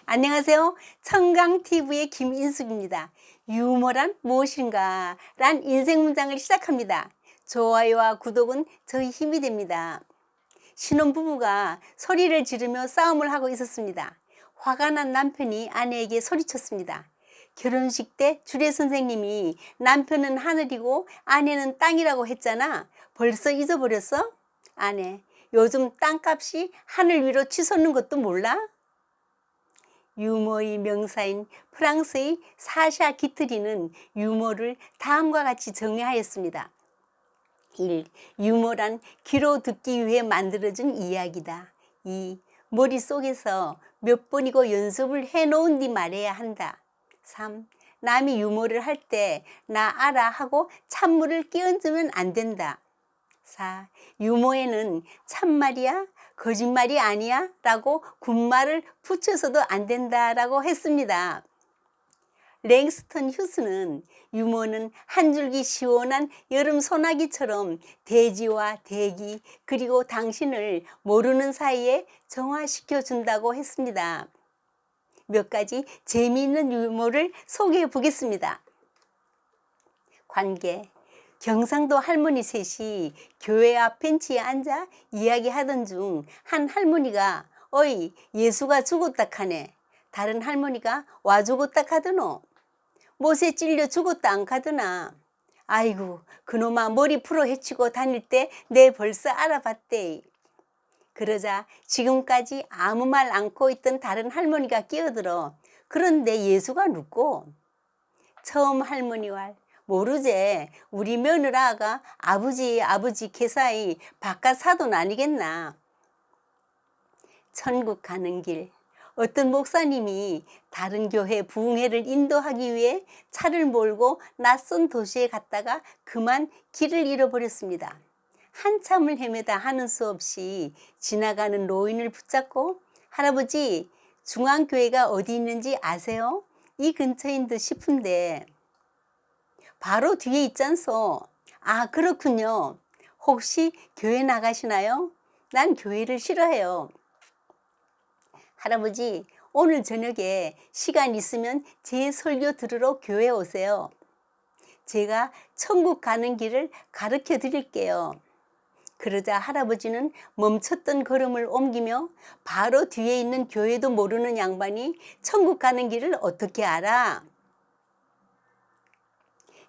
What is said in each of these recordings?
안녕하세요. 청강TV의 김인숙입니다. 유머란 무엇인가? 란 인생 문장을 시작합니다. 좋아요와 구독은 저희 힘이 됩니다. 신혼부부가 소리를 지르며 싸움을 하고 있었습니다. 화가 난 남편이 아내에게 소리쳤습니다. 결혼식 때 주례 선생님이 남편은 하늘이고 아내는 땅이라고 했잖아. 벌써 잊어버렸어? 아내, 요즘 땅값이 하늘 위로 치솟는 것도 몰라? 유머의 명사인 프랑스의 사샤 기트리는 유머를 다음과 같이 정의하였습니다. 1. 유머란 귀로 듣기 위해 만들어진 이야기다. 2. 머릿속에서 몇 번이고 연습을 해놓은 뒤 말해야 한다. 3. 남이 유머를 할 때 나 알아 하고 찬물을 끼얹으면 안 된다. 4. 유머에는 참말이야? 거짓말이 아니야? 라고 군말을 붙여서도 안 된다라고 했습니다. 랭스턴 휴스는 유머는 한 줄기 시원한 여름 소나기처럼 대지와 대기 그리고 당신을 모르는 사이에 정화시켜 준다고 했습니다. 몇 가지 재미있는 유머를 소개해 보겠습니다. 관계. 경상도 할머니 셋이 교회 앞 벤치에 앉아 이야기하던 중 한 할머니가 어이 예수가 죽었다 카네. 다른 할머니가 와 죽었다 카드노. 못에 찔려 죽었다 안 카드나. 아이고 그놈아 머리 풀어 헤치고 다닐 때 내 벌써 알아봤대. 그러자 지금까지 아무 말 않고 있던 다른 할머니가 끼어들어 그런데 예수가 눕고. 처음 할머니 말 모르제. 우리 며느라가 아버지 개사이 바깥 사돈 아니겠나. 천국 가는 길. 어떤 목사님이 다른 교회 부흥회를 인도하기 위해 차를 몰고 낯선 도시에 갔다가 그만 길을 잃어버렸습니다. 한참을 헤매다 하는 수 없이 지나가는 노인을 붙잡고 할아버지 중앙교회가 어디 있는지 아세요? 이 근처인 듯 싶은데. 바로 뒤에 있잖소. 아 그렇군요. 혹시 교회 나가시나요? 난 교회를 싫어해요. 할아버지 오늘 저녁에 시간 있으면 제 설교 들으러 교회 오세요. 제가 천국 가는 길을 가르쳐 드릴게요. 그러자 할아버지는 멈췄던 걸음을 옮기며 바로 뒤에 있는 교회도 모르는 양반이 천국 가는 길을 어떻게 알아?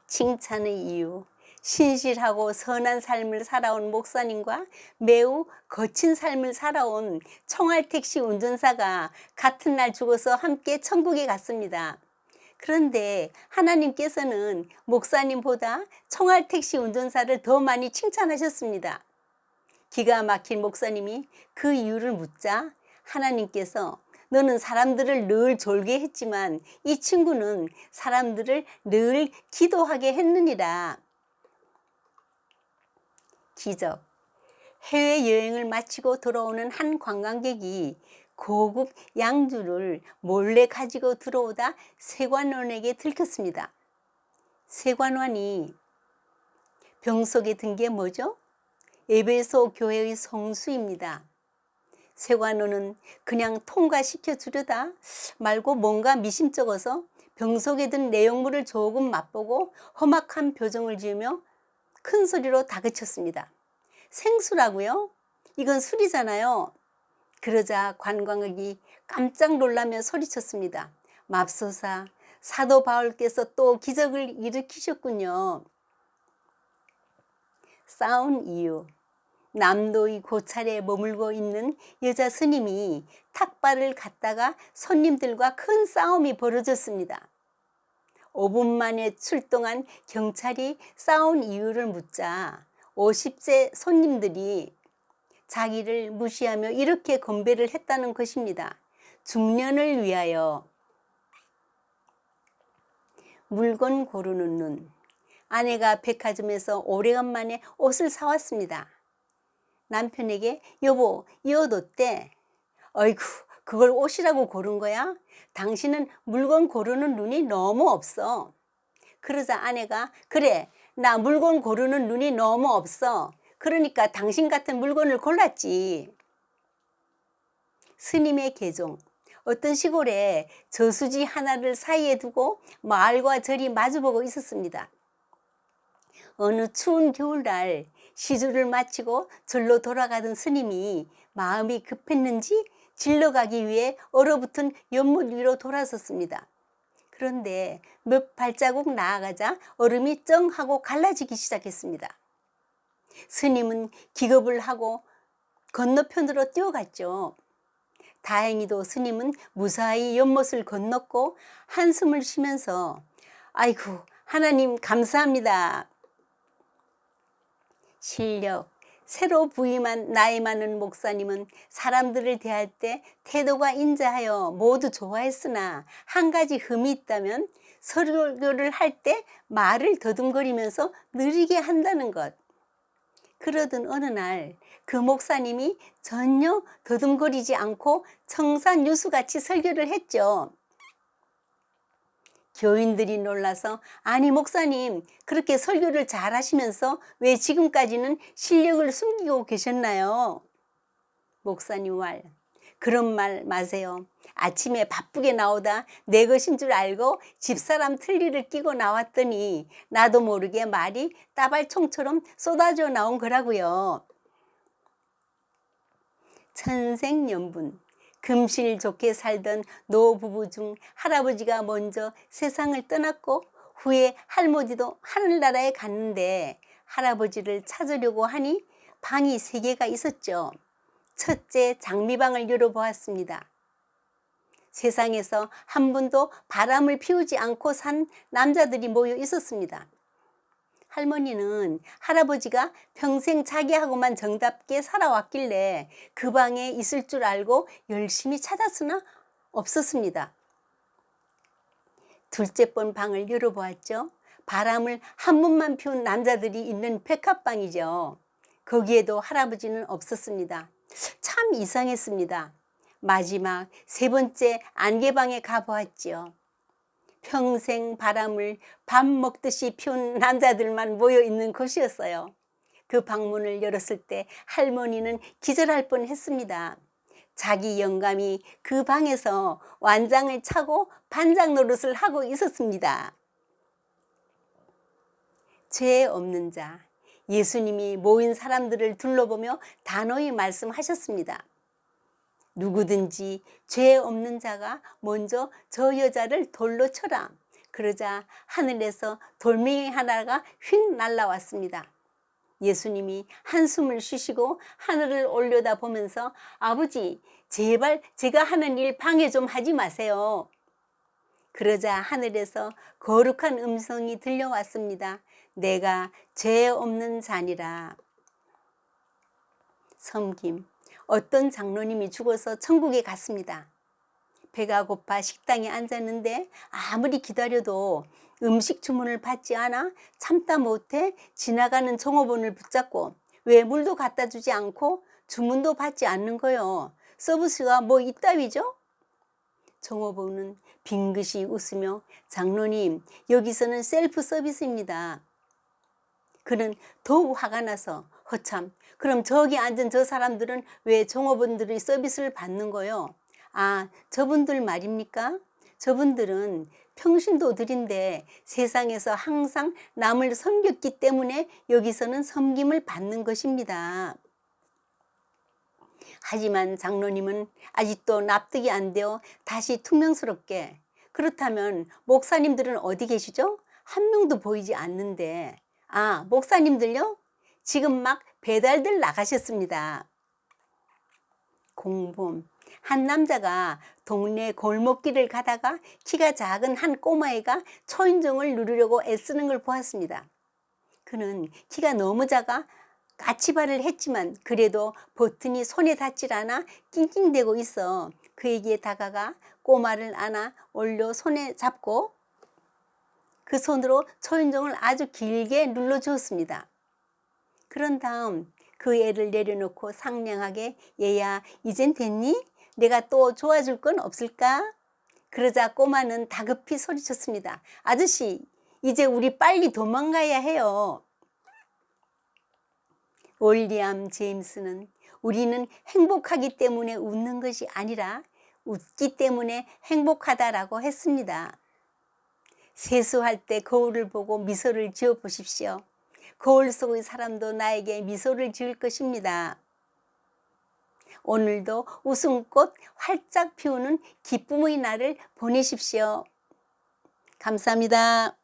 칭찬의 이유. 신실하고 선한 삶을 살아온 목사님과 매우 거친 삶을 살아온 청알택시 운전사가 같은 날 죽어서 함께 천국에 갔습니다. 그런데 하나님께서는 목사님보다 청알택시 운전사를 더 많이 칭찬하셨습니다. 기가 막힌 목사님이 그 이유를 묻자 하나님께서 너는 사람들을 늘 졸게 했지만 이 친구는 사람들을 늘 기도하게 했느니라. 기적. 해외여행을 마치고 돌아오는 한 관광객이 고급 양주를 몰래 가지고 들어오다 세관원에게 들켰습니다. 세관원이 병 속에 든 게 뭐죠? 에베소 교회의 성수입니다. 세관원은 그냥 통과시켜 주려다 말고 뭔가 미심쩍어서 병 속에 든 내용물을 조금 맛보고 험악한 표정을 지으며 큰 소리로 다그쳤습니다. 생수라고요? 이건 술이잖아요. 그러자 관광객이 깜짝 놀라며 소리쳤습니다. 맙소사, 사도 바울께서 또 기적을 일으키셨군요. 싸운 이유. 남도의 고찰에 머물고 있는 여자 스님이 탁발을 갔다가 손님들과 큰 싸움이 벌어졌습니다. 5분 만에 출동한 경찰이 싸운 이유를 묻자 50세 손님들이 자기를 무시하며 이렇게 건배를 했다는 것입니다. 중년을 위하여. 물건 고르는 눈. 아내가 백화점에서 오래간만에 옷을 사왔습니다. 남편에게 여보 이 옷 어때? 어이구 그걸 옷이라고 고른 거야? 당신은 물건 고르는 눈이 너무 없어. 그러자 아내가 그래 나 물건 고르는 눈이 너무 없어. 그러니까 당신 같은 물건을 골랐지. 스님의 개종. 어떤 시골에 저수지 하나를 사이에 두고 마을과 절이 마주보고 있었습니다. 어느 추운 겨울날 시주를 마치고 절로 돌아가던 스님이 마음이 급했는지 질러 가기 위해 얼어붙은 연못 위로 돌아섰습니다. 그런데 몇 발자국 나아가자 얼음이 쩡 하고 갈라지기 시작했습니다. 스님은 기겁을 하고 건너편으로 뛰어갔죠. 다행히도 스님은 무사히 연못을 건넜고 한숨을 쉬면서 아이고 하나님 감사합니다. 실력, 새로 부임한 나이 많은 목사님은 사람들을 대할 때 태도가 인자하여 모두 좋아했으나 한 가지 흠이 있다면 설교를 할 때 말을 더듬거리면서 느리게 한다는 것. 그러던 어느 날 그 목사님이 전혀 더듬거리지 않고 청산유수같이 설교를 했죠. 교인들이 놀라서 아니 목사님 그렇게 설교를 잘하시면서 왜 지금까지는 실력을 숨기고 계셨나요? 목사님 말 그런 말 마세요. 아침에 바쁘게 나오다 내 것인 줄 알고 집사람 틀니를 끼고 나왔더니 나도 모르게 말이 따발총처럼 쏟아져 나온 거라고요. 천생연분 금실 좋게 살던 노부부 중 할아버지가 먼저 세상을 떠났고 후에 할머니도 하늘나라에 갔는데 할아버지를 찾으려고 하니 방이 3개가 있었죠. 첫째 장미방을 열어보았습니다. 세상에서 한 번도 바람을 피우지 않고 산 남자들이 모여 있었습니다. 할머니는 할아버지가 평생 자기하고만 정답게 살아왔길래 그 방에 있을 줄 알고 열심히 찾았으나 없었습니다. 둘째 번 방을 열어보았죠. 바람을 한 번만 피운 남자들이 있는 백합방이죠. 거기에도 할아버지는 없었습니다. 참 이상했습니다. 마지막 3번째 안개방에 가보았지요. 평생 바람을 밥 먹듯이 피운 남자들만 모여 있는 곳이었어요. 그 방문을 열었을 때 할머니는 기절할 뻔했습니다. 자기 영감이 그 방에서 완장을 차고 반장 노릇을 하고 있었습니다. 죄 없는 자, 예수님이 모인 사람들을 둘러보며 단호히 말씀하셨습니다. 누구든지 죄 없는 자가 먼저 저 여자를 돌로 쳐라. 그러자 하늘에서 돌멩이 하나가 휙 날아왔습니다. 예수님이 한숨을 쉬시고 하늘을 올려다 보면서 아버지 제발 제가 하는 일 방해 좀 하지 마세요. 그러자 하늘에서 거룩한 음성이 들려왔습니다. 내가 죄 없는 자니라. 섬김. 어떤 장로님이 죽어서 천국에 갔습니다. 배가 고파 식당에 앉았는데 아무리 기다려도 음식 주문을 받지 않아 참다 못해 지나가는 종업원을 붙잡고 왜 물도 갖다 주지 않고 주문도 받지 않는 거요. 서비스가 뭐 이따위죠? 종업원은 빙긋이 웃으며 장로님 여기서는 셀프 서비스입니다. 그는 더욱 화가 나서 허참 그럼 저기 앉은 저 사람들은 왜 종업원들의 서비스를 받는 거요? 아 저분들 말입니까? 저분들은 평신도들인데 세상에서 항상 남을 섬겼기 때문에 여기서는 섬김을 받는 것입니다. 하지만 장로님은 아직도 납득이 안 되어 다시 퉁명스럽게 그렇다면 목사님들은 어디 계시죠? 한 명도 보이지 않는데 아 목사님들요? 지금 막 배달들 나가셨습니다. 공범 한 남자가 동네 골목길을 가다가 키가 작은 한 꼬마애가 초인종을 누르려고 애쓰는 걸 보았습니다. 그는 키가 너무 작아 까치발을 했지만 그래도 버튼이 손에 닿질 않아 낑낑대고 있어 그에게 다가가 꼬마를 안아 올려 손에 잡고 그 손으로 초인종을 아주 길게 눌러주었습니다. 그런 다음 그 애를 내려놓고 상냥하게 얘야 이젠 됐니? 내가 또 도와줄 건 없을까? 그러자 꼬마는 다급히 소리쳤습니다. 아저씨 이제 우리 빨리 도망가야 해요. 윌리엄 제임스는 우리는 행복하기 때문에 웃는 것이 아니라 웃기 때문에 행복하다라고 했습니다. 세수할 때 거울을 보고 미소를 지어 보십시오. 거울 속의 사람도 나에게 미소를 지을 것입니다. 오늘도 웃음꽃 활짝 피우는 기쁨의 날을 보내십시오. 감사합니다.